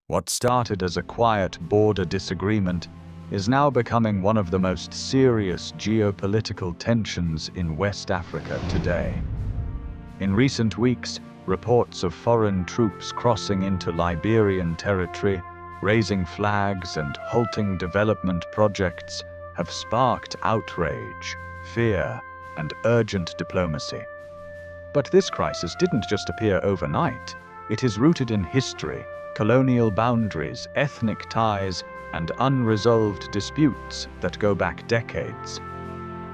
What started as a quiet border disagreement is now becoming one of the most serious geopolitical tensions in West Africa today. In recent weeks, reports of foreign troops crossing into Liberian territory, raising flags and halting development projects have sparked outrage, fear, and urgent diplomacy. But this crisis didn't just appear overnight. It is rooted in history, colonial boundaries, ethnic ties, and unresolved disputes that go back decades.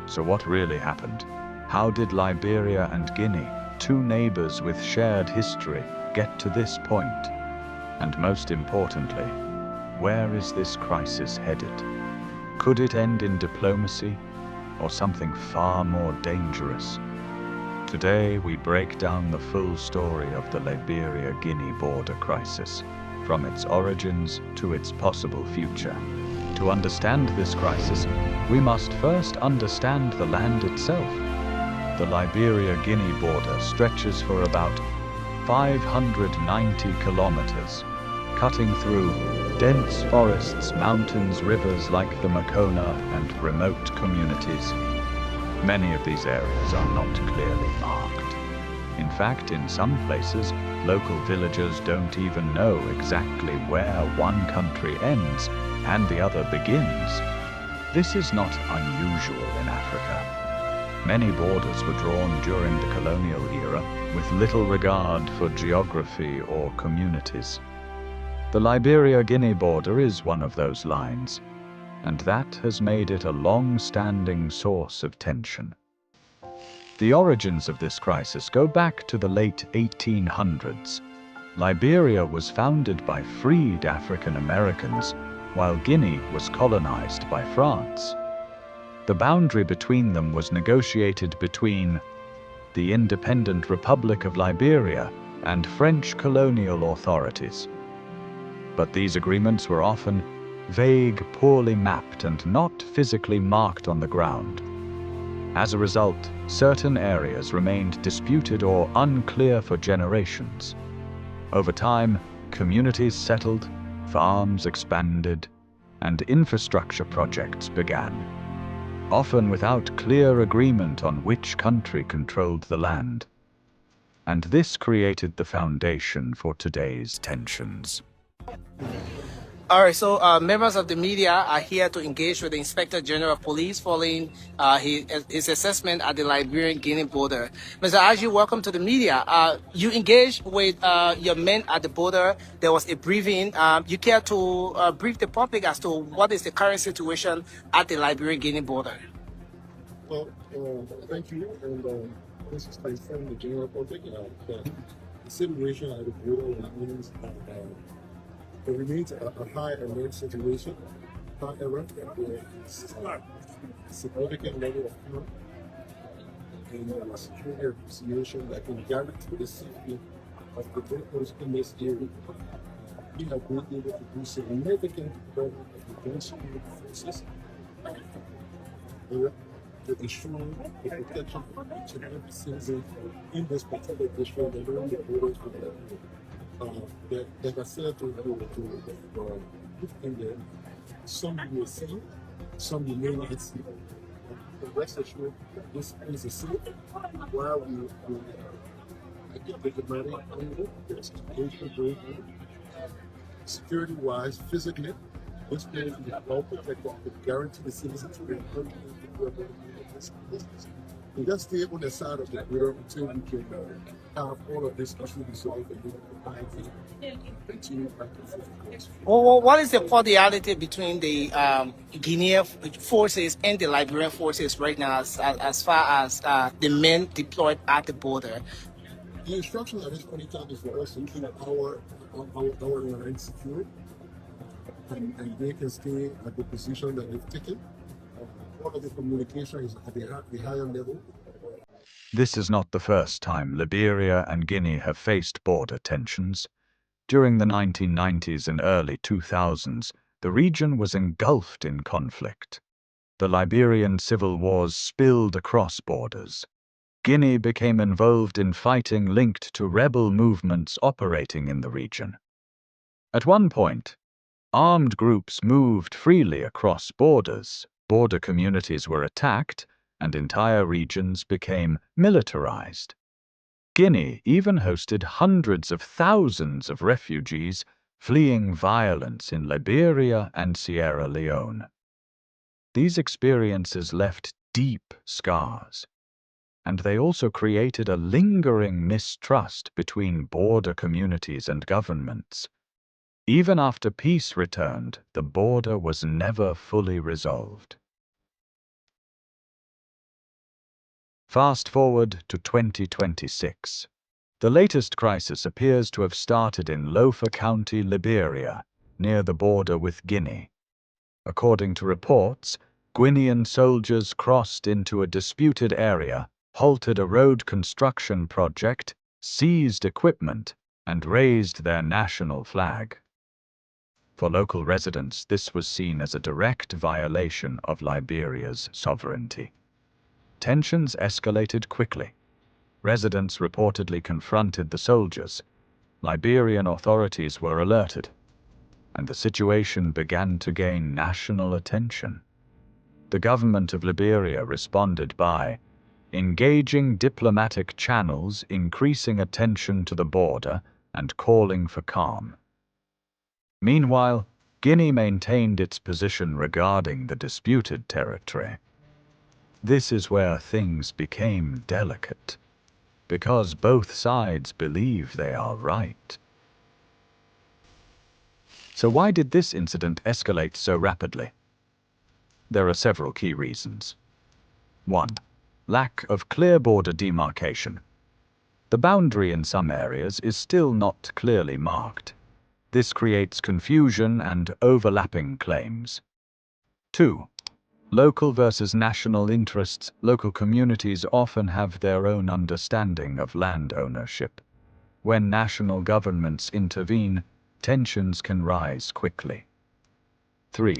So what really happened? How did Liberia and Guinea, two neighbors with shared history, get to this point? And most importantly, where is this crisis headed? Could it end in diplomacy or something far more dangerous? Today, we break down the full story of the Liberia-Guinea border crisis, from its origins to its possible future. To understand this crisis, we must first understand the land itself. The Liberia-Guinea border stretches for about 590 kilometers, cutting through dense forests, mountains, rivers like the Makona, and remote communities. Many of these areas are not clearly marked. In fact, in some places, local villagers don't even know exactly where one country ends and the other begins. This is not unusual in Africa. Many borders were drawn during the colonial era with little regard for geography or communities. The Liberia-Guinea border is one of those lines, and that has made it a long-standing source of tension. The origins of this crisis go back to the late 1800s. Liberia was founded by freed African Americans, while Guinea was colonized by France. The boundary between them was negotiated between the independent Republic of Liberia and French colonial authorities. But these agreements were often vague, poorly mapped, and not physically marked on the ground. As a result, certain areas remained disputed or unclear for generations. Over time, communities settled, farms expanded, and infrastructure projects began, often without clear agreement on which country controlled the land. And this created the foundation for today's tensions. All right, so members of the media are here to engage with the Inspector General of Police following his assessment at the Liberian-Guinea border. Mr. Aji, welcome to the media. You engaged with your men at the border. There was a briefing. You care to brief the public as to what is the current situation at the Liberian-Guinea border? Well, thank you. And this is to inform the general public that the situation at the border remains it remains a high alert situation. However, there is a significant level of fear and a security situation that can guarantee the safety of the workers in this area. We have been able to do significant development of the security forces to ensure the protection of each and every citizen in this particular district and around the borders with that. Like I said to in there, some you will see, some you may not see. But rest assured, this place is safe. While I get the diplomatic angle, there's engagement going on. Security-wise, physically, this place is well protected to guarantee the citizens to be we just stay on the side of the border until we can have all of this issue resolved and continue practice. Well, what is the cordiality between the Guinean forces and the Liberian forces right now as far as the men deployed at the border? The instruction at this point in time is for us to keep our line secure and they can stay at the position that they've taken. All of the communication is at the higher level. This is not the first time Liberia and Guinea have faced border tensions. During the 1990s and early 2000s, the region was engulfed in conflict. The Liberian civil wars spilled across borders. Guinea became involved in fighting linked to rebel movements operating in the region. At one point, armed groups moved freely across borders, border communities were attacked, and entire regions became militarized. Guinea even hosted hundreds of thousands of refugees fleeing violence in Liberia and Sierra Leone. These experiences left deep scars, and they also created a lingering mistrust between border communities and governments. Even after peace returned, the border was never fully resolved. Fast forward to 2026. The latest crisis appears to have started in Lofa County, Liberia, near the border with Guinea. According to reports, Guinean soldiers crossed into a disputed area, halted a road construction project, seized equipment, and raised their national flag. For local residents, this was seen as a direct violation of Liberia's sovereignty. Tensions escalated quickly. Residents reportedly confronted the soldiers. Liberian authorities were alerted, and the situation began to gain national attention. The government of Liberia responded by engaging diplomatic channels, increasing attention to the border, and calling for calm. Meanwhile, Guinea maintained its position regarding the disputed territory. This is where things became delicate, because both sides believe they are right. So why did this incident escalate so rapidly? There are several key reasons. 1. Lack of clear border demarcation. The boundary in some areas is still not clearly marked. This creates confusion and overlapping claims. 2. Local versus national interests. Local communities often have their own understanding of land ownership. When national governments intervene, tensions can rise quickly. 3.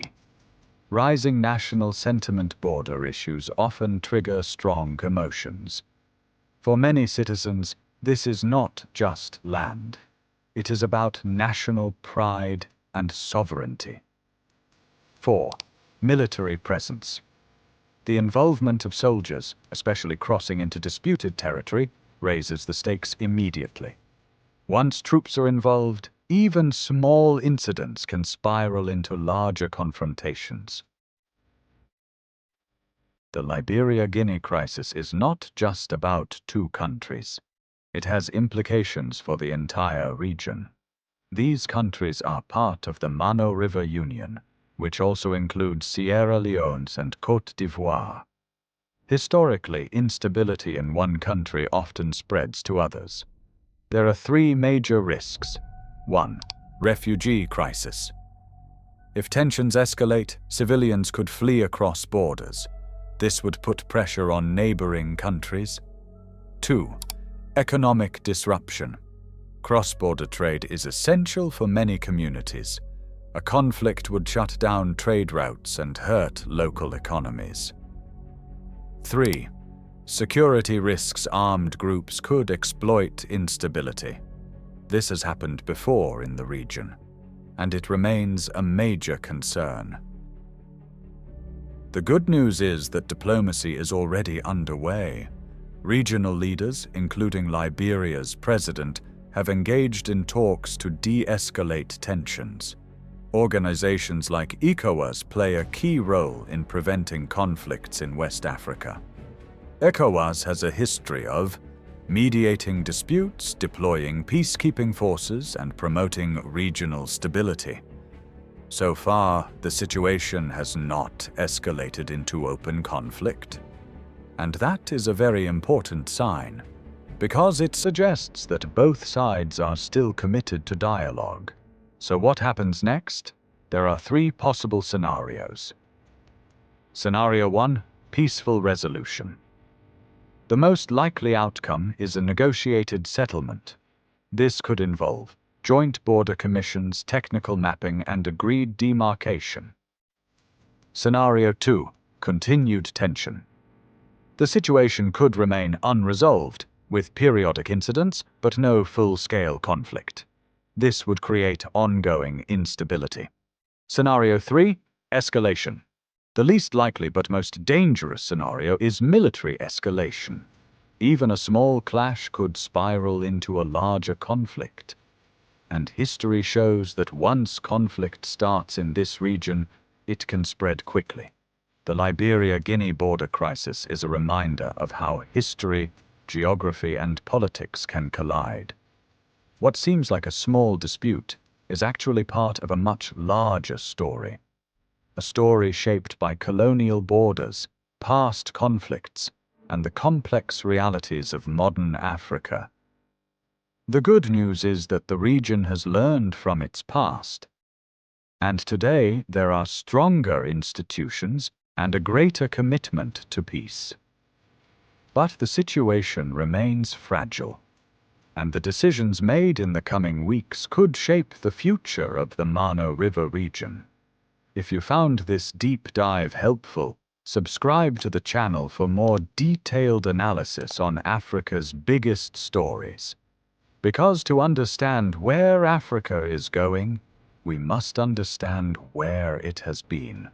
Rising national sentiment. Border issues often trigger strong emotions. For many citizens, this is not just land. It is about national pride and sovereignty. 4. Military presence. The involvement of soldiers, especially crossing into disputed territory, raises the stakes immediately. Once troops are involved, even small incidents can spiral into larger confrontations. The Liberia-Guinea crisis is not just about two countries. It has implications for the entire region. These countries are part of the Mano River Union, which also includes Sierra Leone and Côte d'Ivoire. Historically, instability in one country often spreads to others. There are three major risks. 1. Refugee crisis. If tensions escalate, civilians could flee across borders. This would put pressure on neighboring countries. 2. Economic disruption. Cross-border trade is essential for many communities. A conflict would shut down trade routes and hurt local economies. 3. Security risks. Armed groups could exploit instability. This has happened before in the region, and it remains a major concern. The good news is that diplomacy is already underway. Regional leaders, including Liberia's president, have engaged in talks to de-escalate tensions. Organizations like ECOWAS play a key role in preventing conflicts in West Africa. ECOWAS has a history of mediating disputes, deploying peacekeeping forces, and promoting regional stability. So far, the situation has not escalated into open conflict. And that is a very important sign, because it suggests that both sides are still committed to dialogue. So what happens next? There are three possible scenarios. Scenario 1: peaceful resolution. The most likely outcome is a negotiated settlement. This could involve joint border commissions, technical mapping, and agreed demarcation. Scenario 2: continued tension. The situation could remain unresolved, with periodic incidents, but no full-scale conflict. This would create ongoing instability. Scenario 3. Escalation. The least likely but most dangerous scenario is military escalation. Even a small clash could spiral into a larger conflict. And history shows that once conflict starts in this region, it can spread quickly. The Liberia-Guinea border crisis is a reminder of how history, geography, and politics can collide. What seems like a small dispute is actually part of a much larger story. A story shaped by colonial borders, past conflicts, and the complex realities of modern Africa. The good news is that the region has learned from its past, and today there are stronger institutions and a greater commitment to peace. But the situation remains fragile, and the decisions made in the coming weeks could shape the future of the Mano River region. If you found this deep dive helpful, subscribe to the channel for more detailed analysis on Africa's biggest stories. Because to understand where Africa is going, we must understand where it has been.